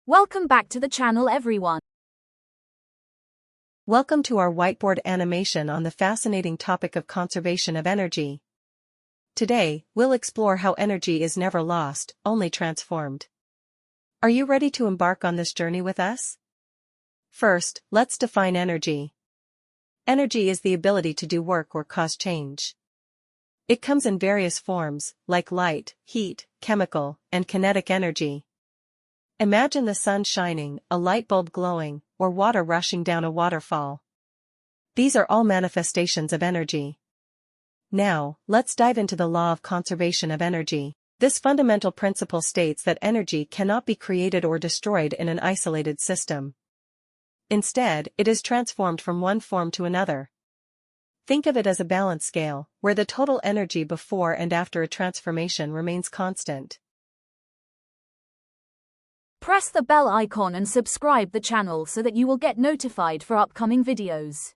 Welcome back to the channel, everyone. Welcome to our whiteboard animation on the fascinating topic of conservation of energy. Today, we'll explore how energy is never lost, only transformed. Are you ready to embark on this journey with us? First, let's define energy. Energy is the ability to do work or cause change. It comes in various forms, like light, heat, chemical, and kinetic energy. Imagine the sun shining, a light bulb glowing, or water rushing down a waterfall. These are all manifestations of energy. Now, let's dive into the law of conservation of energy. This fundamental principle states that energy cannot be created or destroyed in an isolated system. Instead, it is transformed from one form to another. Think of it as a balance scale, where the total energy before and after a transformation remains constant. Press the bell icon and subscribe the channel so that you will get notified for upcoming videos.